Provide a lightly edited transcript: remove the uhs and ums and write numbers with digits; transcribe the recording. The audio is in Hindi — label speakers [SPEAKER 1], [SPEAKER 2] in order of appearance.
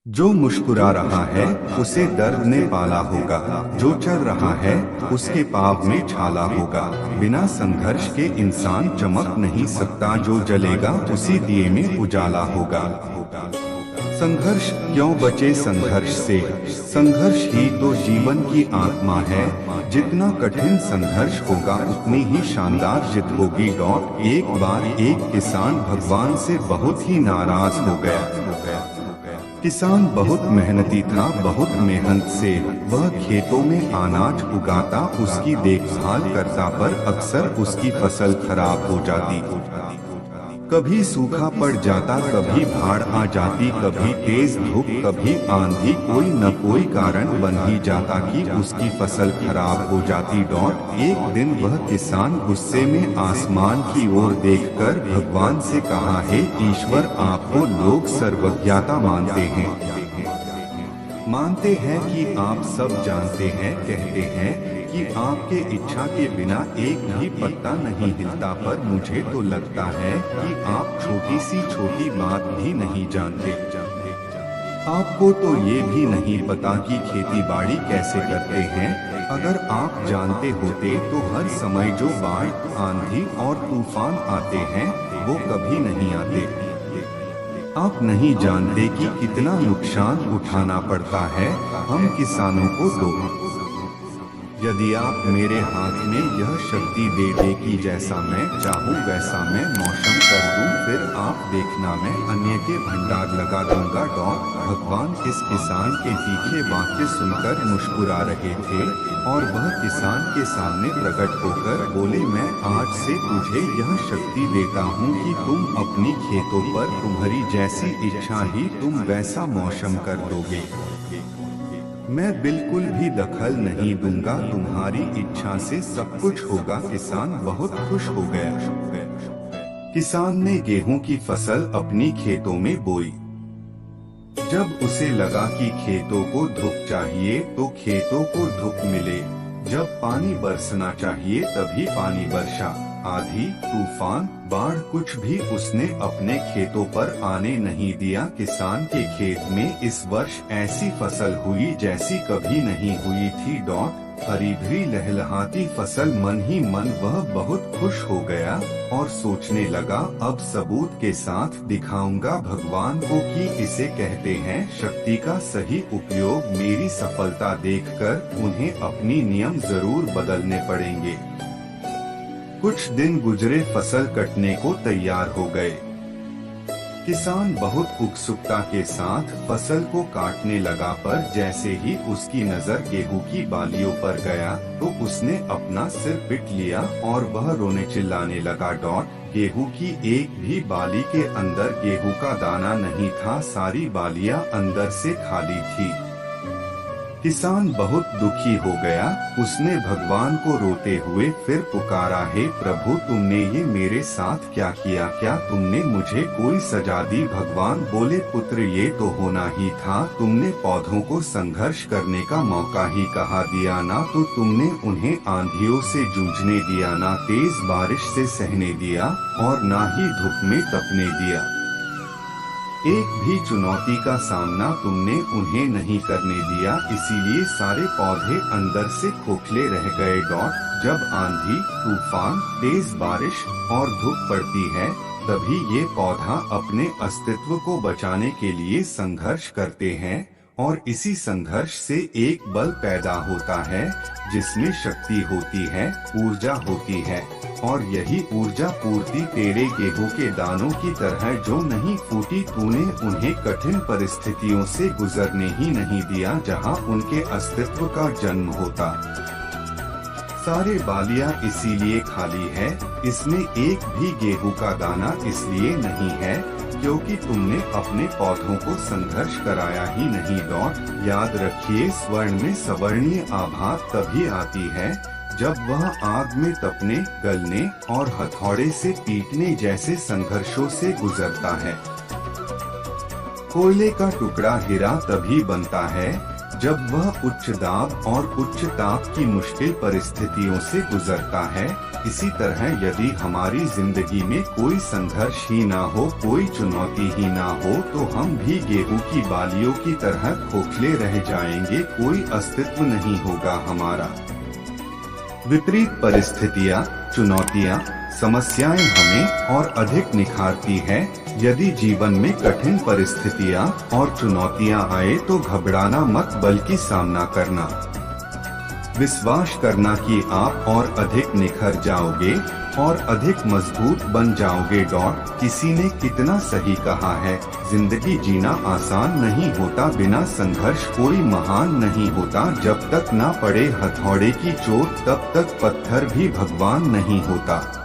[SPEAKER 1] जो मुस्कुरा रहा है उसे दर्द ने पाला होगा। जो चल रहा है उसके पाँव में छाला होगा। बिना संघर्ष के इंसान चमक नहीं सकता। जो जलेगा उसी दिए में उजाला होगा। संघर्ष क्यों बचे संघर्ष से? संघर्ष ही तो जीवन की आत्मा है। जितना कठिन संघर्ष होगा उतनी ही शानदार जीत होगी। एक बार एक किसान भगवान से बहुत ही नाराज हो गया। किसान बहुत मेहनती था। बहुत मेहनत से वह खेतों में अनाज उगाता, उसकी देखभाल करता, पर अक्सर उसकी फसल खराब हो जाती। कभी सूखा पड़ जाता, कभी बाढ़ आ जाती, कभी तेज धूप, कभी आंधी। कोई न कोई कारण बन ही जाता कि उसकी फसल खराब हो जाती। एक दिन वह किसान गुस्से में आसमान की ओर देखकर भगवान से कहा, हे ईश्वर, आपको लोग सर्वज्ञता मानते हैं कि आप सब जानते हैं। कहते हैं कि आपके इच्छा के बिना एक भी पत्ता नहीं हिलता, पर मुझे तो लगता है कि आप छोटी सी छोटी बात भी नहीं जानते। आपको तो ये भी नहीं पता कि खेती बाड़ी कैसे करते हैं। अगर आप जानते होते तो हर समय जो बाढ़, आंधी और तूफान आते हैं वो कभी नहीं आते। आप नहीं जानते कि कितना नुकसान उठाना पड़ता है हम किसानों को। यदि आप मेरे हाथ में यह शक्ति दे दे कि जैसा मैं चाहूँ वैसा मैं मौसम कर दूँ, फिर आप देखना मैं अन्य के भंडार लगा दूंगा। भगवान इस किसान के तीखे वाक्य सुनकर मुस्कुरा रहे थे और वह किसान के सामने प्रकट होकर बोले, मैं आज से तुझे यह शक्ति देता हूँ कि तुम अपनी खेतों पर तुम्हारी जैसी इच्छा ही तुम वैसा मौसम कर दोगे। मैं बिल्कुल भी दखल नहीं दूंगा, तुम्हारी इच्छा से सब कुछ होगा। किसान बहुत खुश हो गया। किसान ने गेहूं की फसल अपनी खेतों में बोई। जब उसे लगा कि खेतों को धूप चाहिए तो खेतों को धूप मिले। जब पानी बरसना चाहिए तभी पानी बरसा। आंधी, तूफान, बाढ़, कुछ भी उसने अपने खेतों पर आने नहीं दिया। किसान के खेत में इस वर्ष ऐसी फसल हुई जैसी कभी नहीं हुई थी। हरी भरी लहलहाती फसल। मन ही मन वह बहुत खुश हो गया और सोचने लगा, अब सबूत के साथ दिखाऊंगा भगवान को कि इसे कहते हैं शक्ति का सही उपयोग। मेरी सफलता देखकर उन्हें अपनी नियम जरूर बदलने पड़ेंगे। कुछ दिन गुजरे, फसल कटने को तैयार हो गए। किसान बहुत उत्सुकता के साथ फसल को काटने लगा, पर जैसे ही उसकी नजर गेहूं की बालियों पर गया तो उसने अपना सिर पीट लिया और वह रोने चिल्लाने लगा। गेहूं की एक भी बाली के अंदर गेहूं का दाना नहीं था। सारी बालियां अंदर से खाली थी। किसान बहुत दुखी हो गया। उसने भगवान को रोते हुए फिर पुकारा, हे प्रभु, तुमने ये मेरे साथ क्या किया? क्या तुमने मुझे कोई सजा दी? भगवान बोले, पुत्र, ये तो होना ही था। तुमने पौधों को संघर्ष करने का मौका ही कहाँ दिया? ना तो तुमने उन्हें आंधियों से जूझने दिया, ना तेज बारिश से सहने दिया और ना ही धूप में तपने दिया। एक भी चुनौती का सामना तुमने उन्हें नहीं करने दिया, इसीलिए सारे पौधे अंदर से खोखले रह गए। जब आंधी, तूफान, तेज बारिश और धूप पड़ती है तभी ये पौधा अपने अस्तित्व को बचाने के लिए संघर्ष करते हैं और इसी संघर्ष से एक बल पैदा होता है जिसमें शक्ति होती है, ऊर्जा होती है। और यही ऊर्जा पूर्ति तेरे गेहूं के दानों की तरह जो नहीं फूटी। तूने उन्हें कठिन परिस्थितियों से गुजरने ही नहीं दिया जहां उनके अस्तित्व का जन्म होता। सारे बालियां इसीलिए खाली है, इसमें एक भी गेहूं का दाना इसलिए नहीं है क्योंकि तुमने अपने पौधों को संघर्ष कराया ही नहीं। याद रखिए, स्वर्ण में सवर्णीय आभा तभी आती है जब वह आग में तपने, गलने और हथौड़े से पीटने जैसे संघर्षों से गुजरता है। कोयले का टुकड़ा हीरा तभी बनता है जब वह उच्च दाब और उच्च ताप की मुश्किल परिस्थितियों से गुजरता है। इसी तरह यदि हमारी जिंदगी में कोई संघर्ष ही ना हो, कोई चुनौती ही ना हो, तो हम भी गेहूं की बालियों की तरह खोखले रह जाएंगे, कोई अस्तित्व नहीं होगा हमारा। विपरीत परिस्थितियाँ, चुनौतियाँ, समस्याएं हमें और अधिक निखारती है। यदि जीवन में कठिन परिस्थितियाँ और चुनौतियाँ आए तो घबराना मत, बल्कि सामना करना, विश्वास करना कि आप और अधिक निखर जाओगे और अधिक मजबूत बन जाओगे। किसी ने कितना सही कहा है, जिंदगी जीना आसान नहीं होता, बिना संघर्ष कोई महान नहीं होता। जब तक ना पड़े हथौड़े की चोट, तब तक पत्थर भी भगवान नहीं होता।